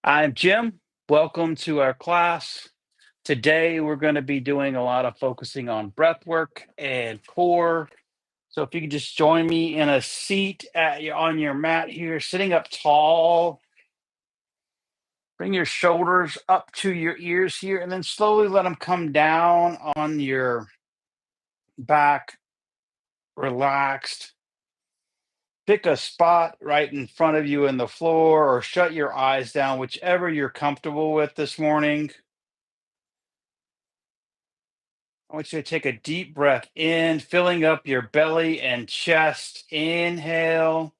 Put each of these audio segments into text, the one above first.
I'm Jim. Welcome to our class. Today, we're going to be doing a lot of focusing on breath work and core. So, if you could just join me in a seat on your mat here, sitting up tall, bring your shoulders up to your ears here, and then slowly let them come down on your back, relaxed. Pick a spot right in front of you in the floor or shut your eyes down, whichever you're comfortable with this morning. I want you to take a deep breath in, filling up your belly and chest. Inhale,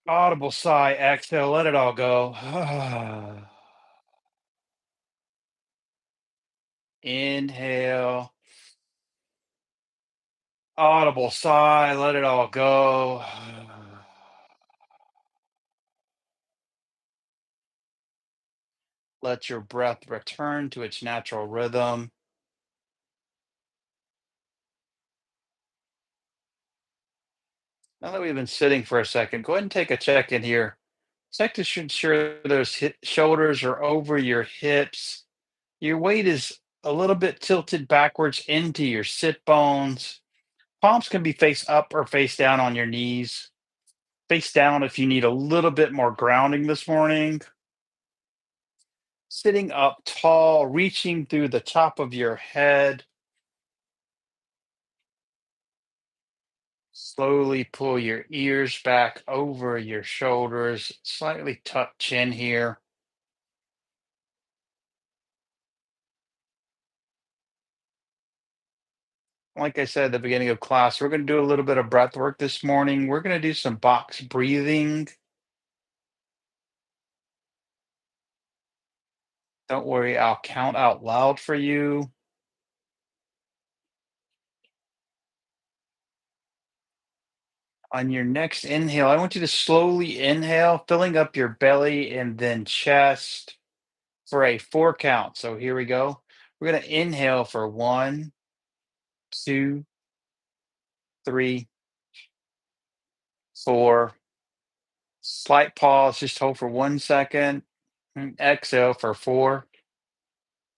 audible sigh, exhale, let it all go. Inhale, audible sigh, let it all go. Let your breath return to its natural rhythm. Now that we've been sitting for a second, go ahead and take a check in here. Check to ensure those shoulders are over your hips. Your weight is a little bit tilted backwards into your sit bones. Palms can be face up or face down on your knees. Face down if you need a little bit more grounding this morning. Sitting up tall, reaching through the top of your head. Slowly pull your ears back over your shoulders. Slightly tuck chin here. Like I said at the beginning of class, we're going to do a little bit of breath work this morning. We're going to do some box breathing. Don't worry, I'll count out loud for you. On your next inhale, I want you to slowly inhale, filling up your belly and then chest for a four count. So here we go. We're going to inhale for one, two, three, four. Slight pause, just hold for 1 second. And exhale for four,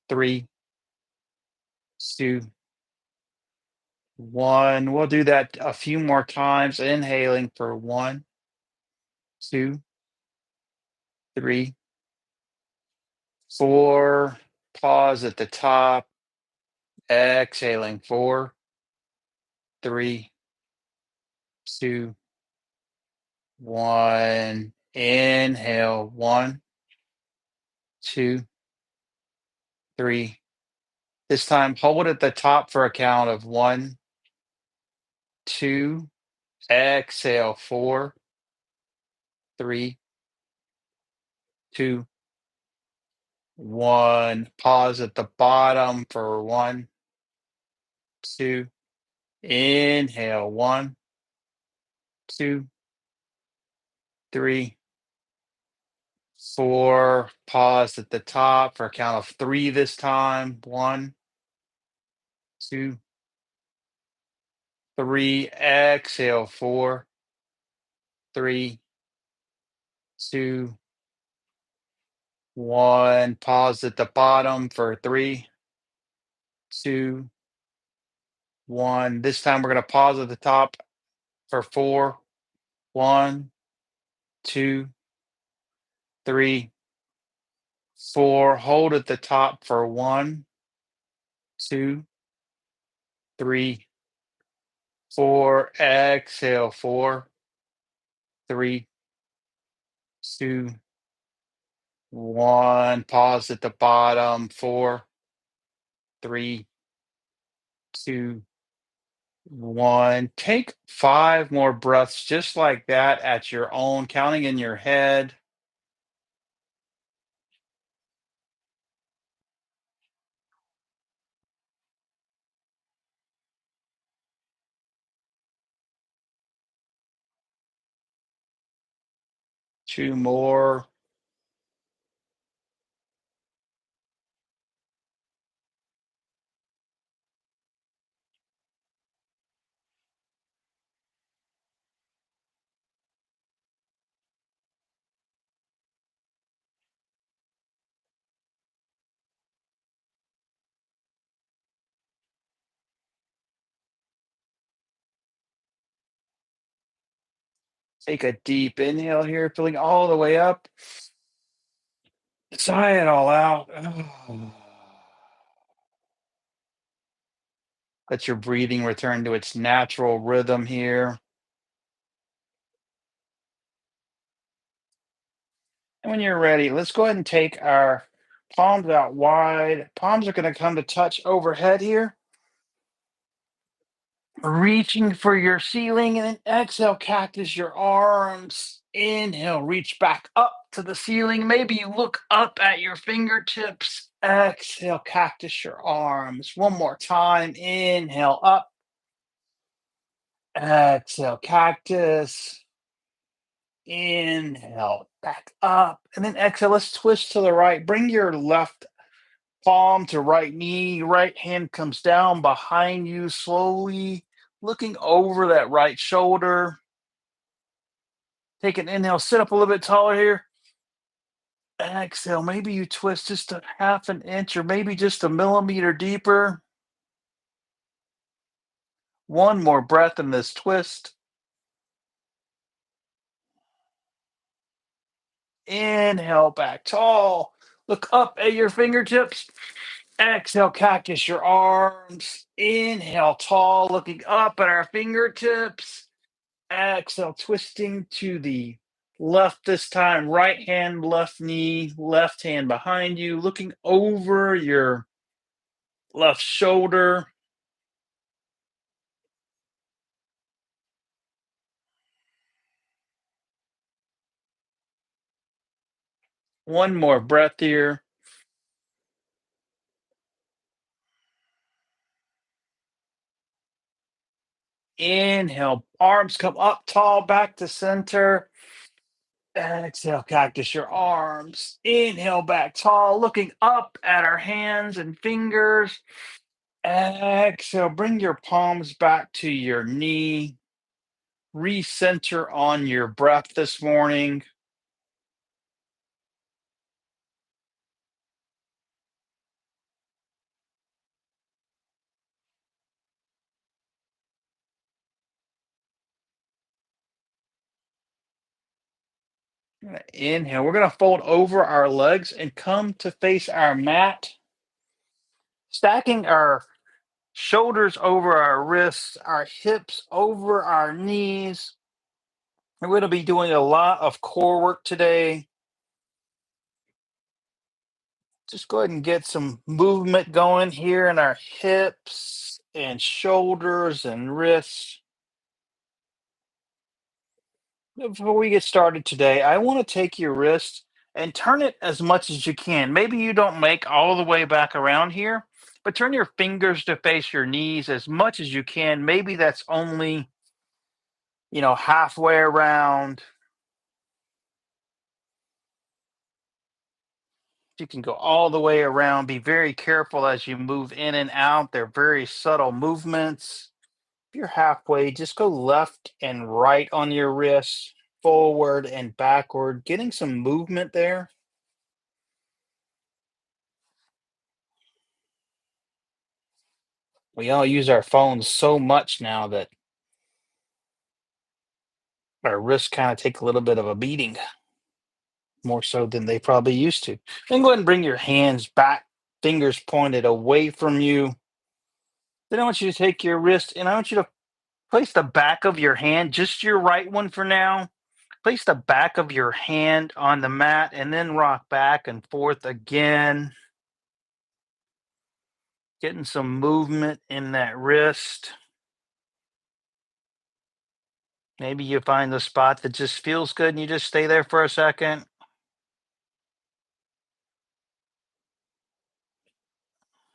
three, two, one. We'll do that a few more times. Inhaling for one, two, three, four. Pause at the top. Exhaling four, three, two, one. Inhale one, two, three. This time, hold at the top for a count of one, two. Exhale four, three, two, one. Pause at the bottom for one, two. Inhale one, two, three, four. Pause at the top for a count of three this time. One, two, three. Exhale four, three, two, one. Pause at the bottom for three, two, one. This time we're going to pause at the top for four. One, two, three, four. Hold at the top for one, two, three, four. Exhale four, three, two, one. Pause at the bottom. Four, three, two, one. Take five more breaths just like that at your own, counting in your head. Two more. Take a deep inhale here, filling all the way up. Sigh it all out. Let your breathing return to its natural rhythm here. And when you're ready, let's go ahead and take our palms out wide. Palms are going to come to touch overhead here. Reaching for your ceiling, and then exhale, cactus your arms. Inhale, reach back up to the ceiling. Maybe you look up at your fingertips. Exhale, cactus your arms. One more time. Inhale, up. Exhale, cactus. Inhale, back up. And then exhale, let's twist to the right. Bring your left palm to right knee, right hand comes down behind you slowly, looking over that right shoulder. Take an inhale, sit up a little bit taller here. Exhale, maybe you twist just a half an inch or maybe just a millimeter deeper. One more breath in this twist. Inhale, back tall. Look up at your fingertips. Exhale, cactus your arms. Inhale, tall, looking up at our fingertips. Exhale, twisting to the left this time. Right hand, left knee, left hand behind you, looking over your left shoulder. One more breath here. Inhale, arms come up tall, back to center. Exhale, cactus your arms. Inhale, back tall, looking up at our hands and fingers. Exhale, bring your palms back to your knee. Recenter on your breath this morning. Inhale. We're going to fold over our legs and come to face our mat, stacking our shoulders over our wrists, our hips over our knees. We're going to be doing a lot of core work today. Just go ahead and get some movement going here in our hips and shoulders and wrists. Before we get started today, I want to take your wrist and turn it as much as you can. Maybe you don't make all the way back around here, but turn your fingers to face your knees as much as you can. Maybe that's only, halfway around. You can go all the way around. Be very careful as you move in and out. They're very subtle movements. If you're halfway, just go left and right on your wrists, forward and backward, getting some movement there. We all use our phones so much now that our wrists kind of take a little bit of a beating, more so than they probably used to. Then go ahead and bring your hands back, fingers pointed away from you. Then I want you to take your wrist and I want you to place the back of your hand, just your right one for now. Place the back of your hand on the mat and then rock back and forth again. Getting some movement in that wrist. Maybe you find the spot that just feels good and you just stay there for a second.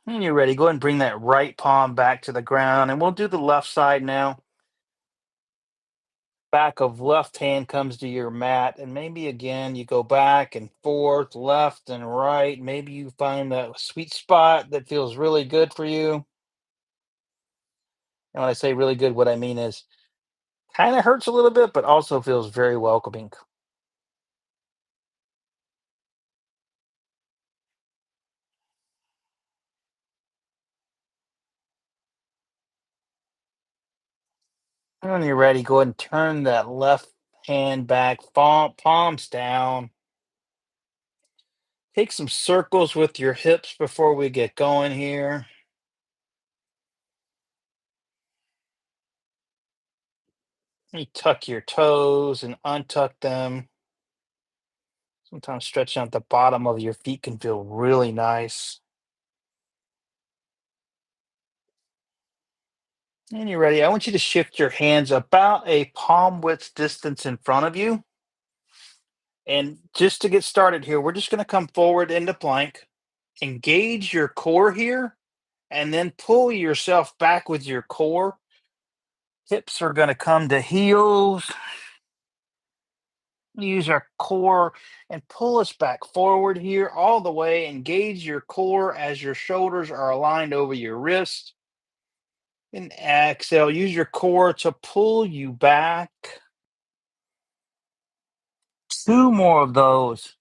When you're ready, go ahead and bring that right palm back to the ground, and we'll do the left side now. Back of left hand comes to your mat, and maybe again you go back and forth, left and right. Maybe you find that sweet spot that feels really good for you. And when I say really good, what I mean is kind of hurts a little bit, but also feels very welcoming. And when you're ready, go ahead and turn that left Hand back, palms down. Take some circles with your hips before we get going here. You tuck your toes and untuck them. Sometimes stretching out the bottom of your feet can feel really nice. And you're ready. I want you to shift your hands about a palm width distance in front of you. And just to get started here, we're just going to come forward into plank, engage your core here, and then pull yourself back with your core. Hips are going to come to heels. Use our core and pull us back forward here all the way. Engage your core as your shoulders are aligned over your wrist. And exhale, use your core to pull you back. Two more of those.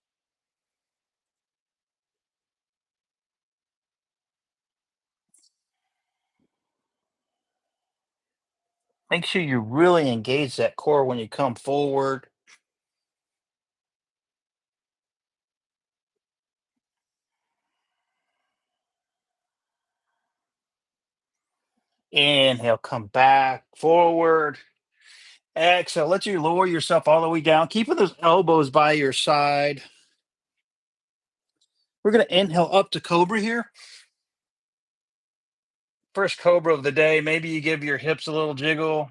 Make sure you really engage that core when you come forward. Inhale, come back forward. Exhale, let you lower yourself all the way down, keeping those elbows by your side. We're going to inhale up to cobra here. First cobra of the day. Maybe you give your hips a little jiggle.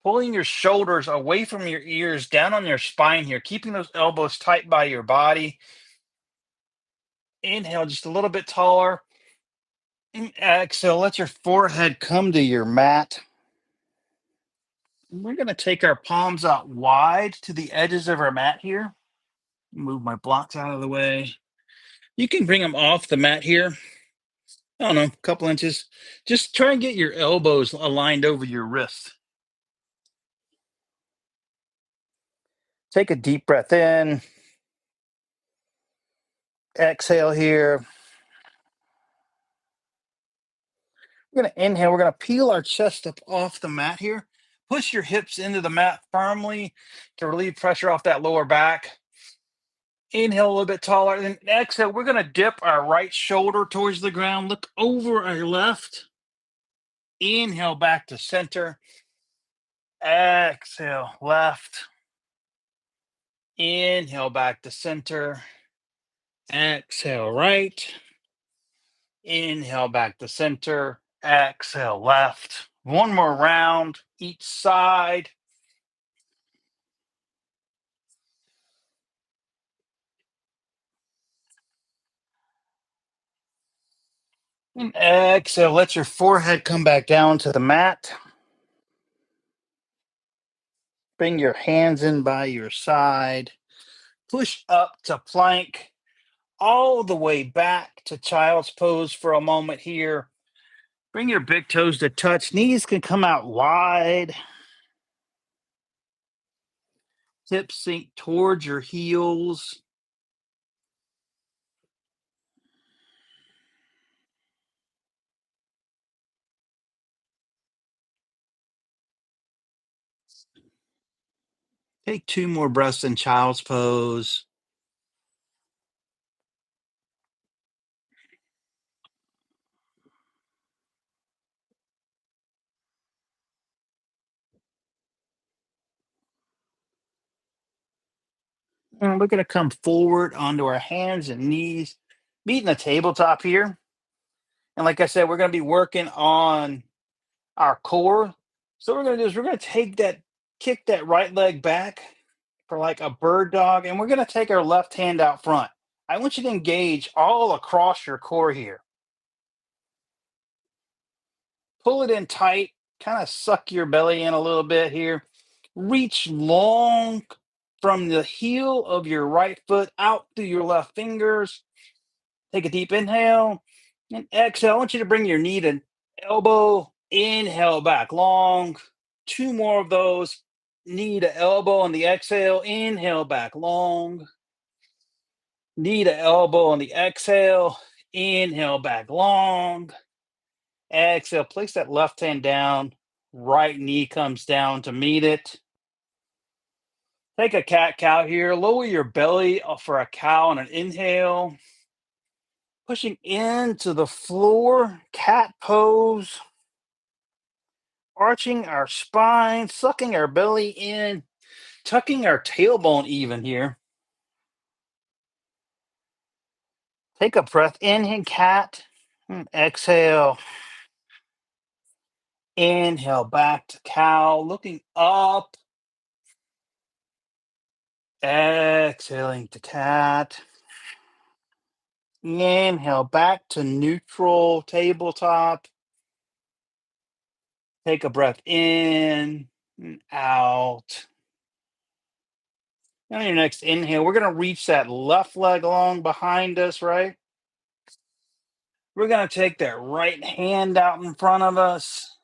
Pulling your shoulders away from your ears, down on your spine here, keeping those elbows tight by your body. Inhale just a little bit taller. And exhale, let your forehead come to your mat. We're going to take our palms out wide to the edges of our mat here. Move my blocks out of the way. You can bring them off the mat here. I don't know, a couple inches. Just try and get your elbows aligned over your wrist. Take a deep breath in. Exhale here. We're going to inhale. We're going to peel our chest up off the mat here. Push your hips into the mat firmly to relieve pressure off that lower back. Inhale a little bit taller. Then exhale. We're going to dip our right shoulder towards the ground. Look over our left. Inhale back to center. Exhale left. Inhale back to center. Exhale right. Inhale back to center. Exhale left. One more round each side. And exhale, let your forehead come back down to the mat. Bring your hands in by your side. Push up to plank, all the way back to child's pose for a moment here. Bring your big toes to touch. Knees can come out wide. Hips sink towards your heels. Take two more breaths in child's pose. And we're going to come forward onto our hands and knees, meeting the tabletop here. And like I said, we're going to be working on our core. So what we're going to do is we're going to kick that right leg back for like a bird dog, and we're going to take our left hand out front. I want you to engage all across your core here. Pull it in tight, kind of suck your belly in a little bit here. Reach long from the heel of your right foot out through your left fingers. Take a deep inhale and exhale. I want you to bring your knee to elbow. Inhale back long. Two more of those. Knee to elbow on the exhale. Inhale back long. Knee to elbow on the exhale. Inhale back long. Exhale. Place that left hand down. Right knee comes down to meet it. Take a cat cow here. Lower your belly for a cow on an inhale. Pushing into the floor, cat pose. Arching our spine, sucking our belly in, tucking our tailbone even here. Take a breath in, cat. Exhale. Inhale back to cow, looking up. Exhaling to cat. Inhale back to neutral tabletop. Take a breath in and out. On your next inhale, we're going to reach that left leg along behind us, right? We're going to take that right hand out in front of us.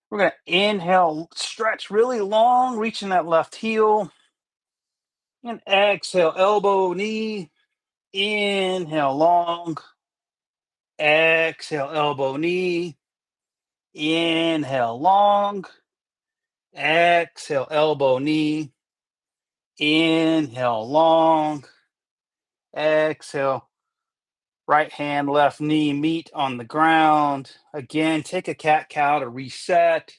We're going to inhale, stretch really long, reaching that left heel. And exhale, elbow, knee. Inhale, long. Exhale, elbow, knee. Inhale, long. Exhale, elbow, knee. Inhale, long. Exhale, right hand, left knee meet on the ground. Again, take a cat cow to reset.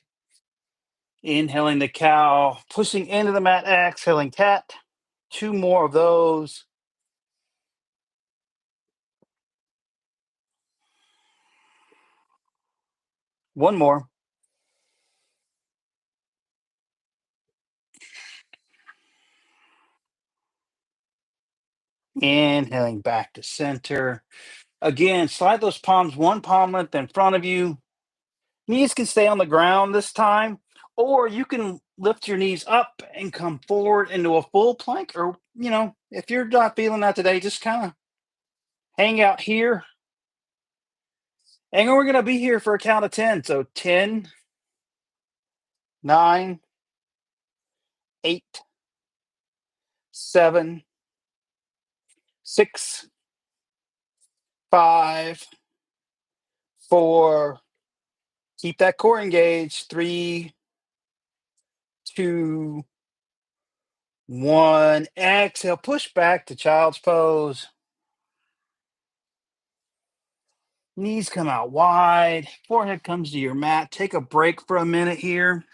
Inhaling the cow, pushing into the mat, exhaling cat. Two more of those. One more. Inhaling back to center. Again, slide those palms one palm length in front of you. Knees can stay on the ground this time, or you can lift your knees up and come forward into a full plank. Or, if you're not feeling that today, just kind of hang out here. And we're going to be here for a count of 10. So 10, 9, 8, 7, 6, 5, 4. Keep that core engaged. 3, 2, 1. Exhale. Push back to child's pose. Knees come out wide. Forehead comes to your mat. Take a break for a minute here.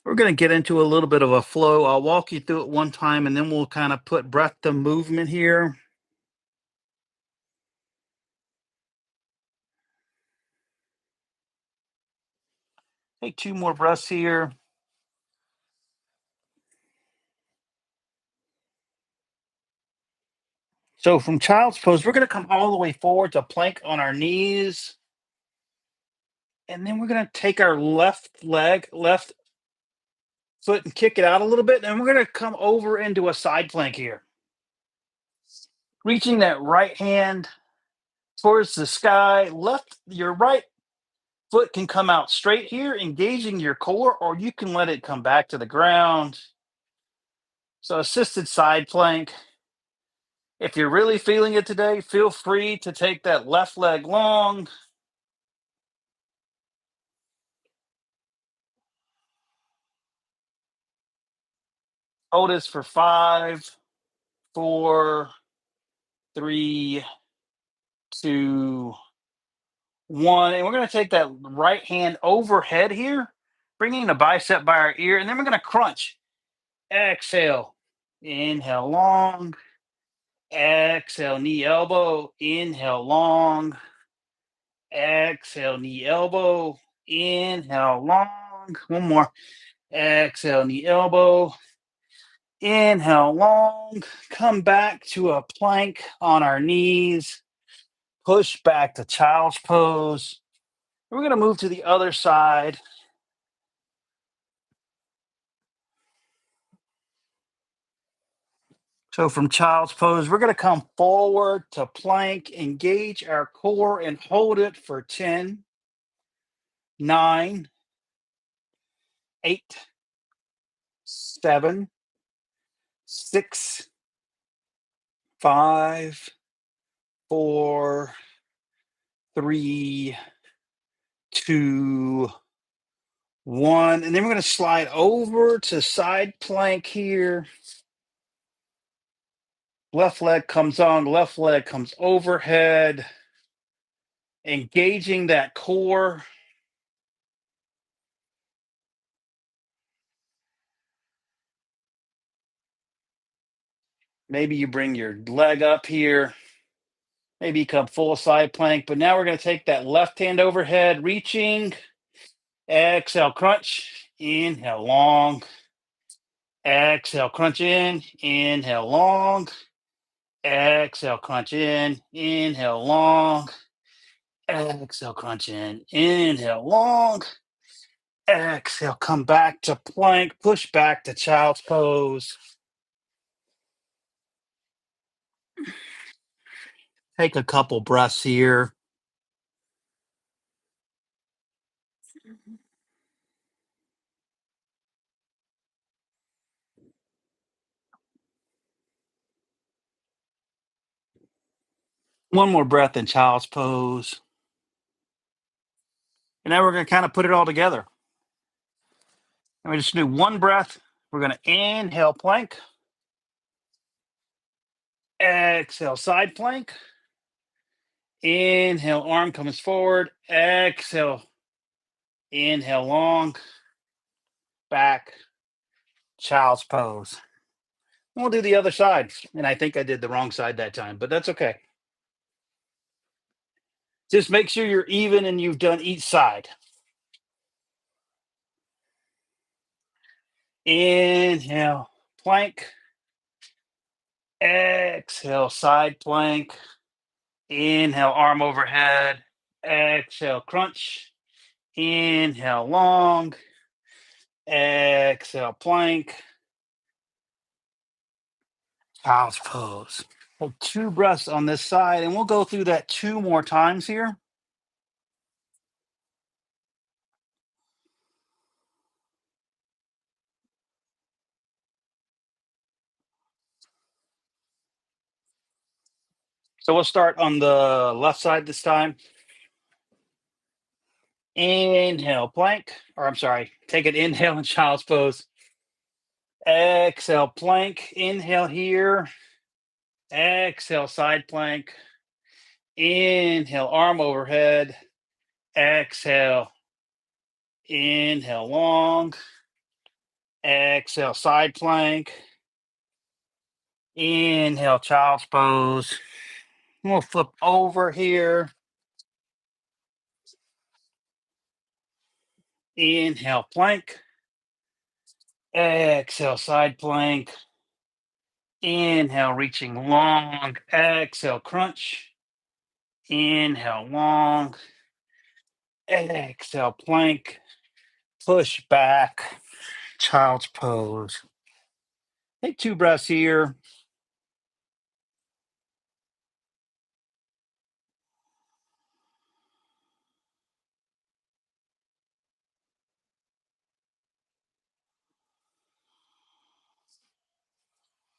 We're going to get into a little bit of a flow. I'll walk you through it one time and then we'll kind of put breath to movement here. Take two more breaths here. So from child's pose, we're going to come all the way forward to plank on our knees. And then we're going to take our left foot and kick it out a little bit. And we're going to come over into a side plank here. Reaching that right hand towards the sky. Your right foot can come out straight here, engaging your core, or you can let it come back to the ground. So assisted side plank. If you're really feeling it today, feel free to take that left leg long. Hold this for 5, 4, 3, 2, 1. And we're going to take that right hand overhead here, bringing the bicep by our ear, and then we're going to crunch. Exhale. Inhale long. Exhale, knee elbow. Inhale long. Exhale, knee elbow. Inhale long. One more. Exhale, knee elbow. Inhale long. Come back to a plank on our knees. Push back to child's pose. We're going to move to the other side. So from child's pose, we're going to come forward to plank, engage our core, and hold it for 10, 9, 8, 7, 6, 5, 4, 3, 2, 1. And then we're going to slide over to side plank here. Left leg comes on, left leg comes overhead, engaging that core. Maybe you bring your leg up here. Maybe you come full side plank. But now we're going to take that left hand overhead, reaching. Exhale, crunch. Inhale, long. Exhale, crunch in. Inhale, long. Exhale, crunch in. Inhale, long. Exhale, crunch in. Inhale, long. Exhale, come back to plank. Push back to child's pose. Take a couple breaths here. One more breath in child's pose. And now we're going to kind of put it all together. And we just do one breath. We're going to inhale, plank. Exhale, side plank. Inhale, arm comes forward. Exhale, inhale, long. Back, child's pose. We'll do the other side. And I think I did the wrong side that time, but that's okay. Just make sure you're even and you've done each side. Inhale, plank. Exhale, side plank. Inhale, arm overhead. Exhale, crunch. Inhale, long. Exhale, plank. Child's pose. Hold 2 breaths on this side, and we'll go through that 2 more times here. So we'll start on the left side this time. Inhale, plank, or I'm sorry, take an inhale in child's pose. Exhale, plank. Inhale here. Exhale, side plank. Inhale, arm overhead. Exhale. Inhale, long. Exhale, side plank. Inhale, child's pose. We'll flip over here. Inhale, plank. Exhale, side plank. Inhale, reaching long. Exhale, crunch. Inhale, long. Exhale, plank. Push back. Child's pose. Take 2 breaths here.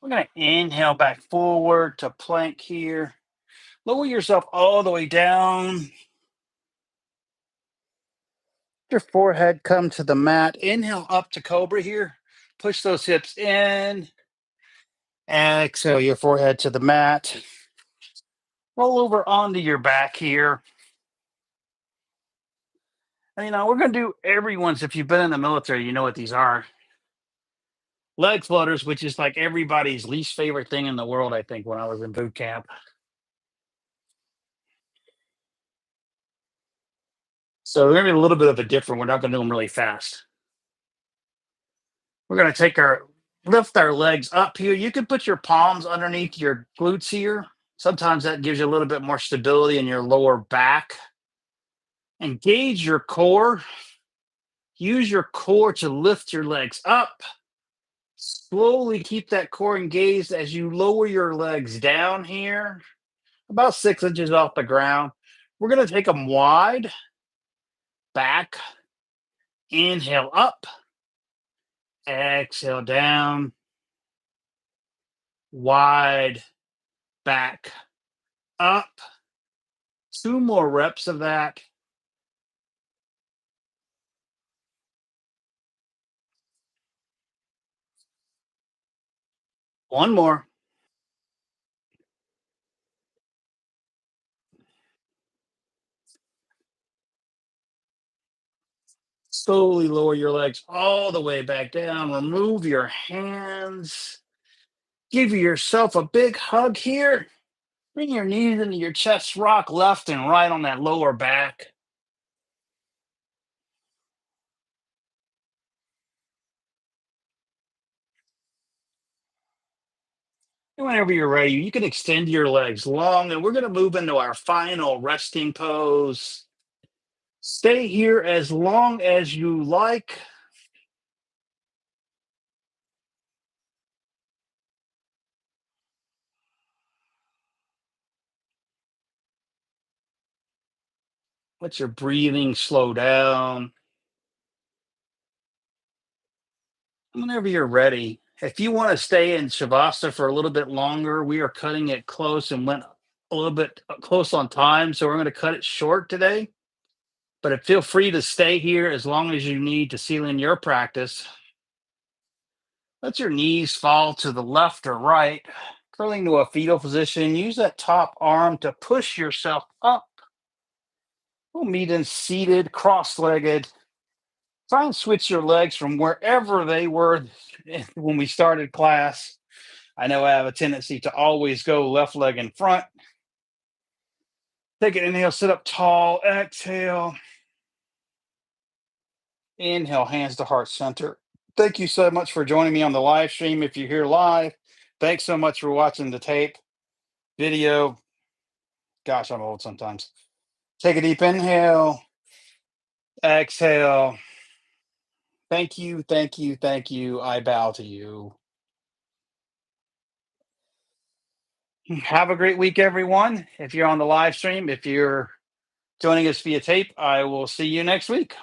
We're going to inhale back forward to plank here. Lower yourself all the way down. Your forehead come to the mat. Inhale up to cobra here. Push those hips in. Exhale your forehead to the mat. Roll over onto your back here. And, we're going to do everyone's. If you've been in the military, you know what these are. Leg flutters, which is like everybody's least favorite thing in the world, I think, when I was in boot camp. So they're going to be a little bit of a different. We're not going to do them really fast. We're going to lift our legs up here. You can put your palms underneath your glutes here. Sometimes that gives you a little bit more stability in your lower back. Engage your core. Use your core to lift your legs up. Slowly keep that core engaged as you lower your legs down here, about 6 inches off the ground. We're going to take them wide, back, inhale up, exhale down, wide, back, up. 2 more reps of that. One more. Slowly lower your legs all the way back down. Remove your hands. Give yourself a big hug here. Bring your knees into your chest, rock left and right on that lower back. And whenever you're ready, you can extend your legs long, and we're going to move into our final resting pose. Stay here as long as you like. Let your breathing slow down. Whenever you're ready, if you want to stay in Shavasana for a little bit longer, we are cutting it close and went a little bit close on time. So we're going to cut it short today. But feel free to stay here as long as you need to seal in your practice. Let your knees fall to the left or right, curling to a fetal position. Use that top arm to push yourself up. We'll meet in seated, cross legged. Try and switch your legs from wherever they were when we started class. I know I have a tendency to always go left leg in front. Take an inhale, sit up tall. Exhale. Inhale, hands to heart center. Thank you so much for joining me on the live stream. If you're here live, thanks so much for watching the tape video. Gosh, I'm old sometimes. Take a deep inhale. Exhale. Thank you, thank you, thank you. I bow to you. Have a great week, everyone. If you're on the live stream, if you're joining us via tape, I will see you next week.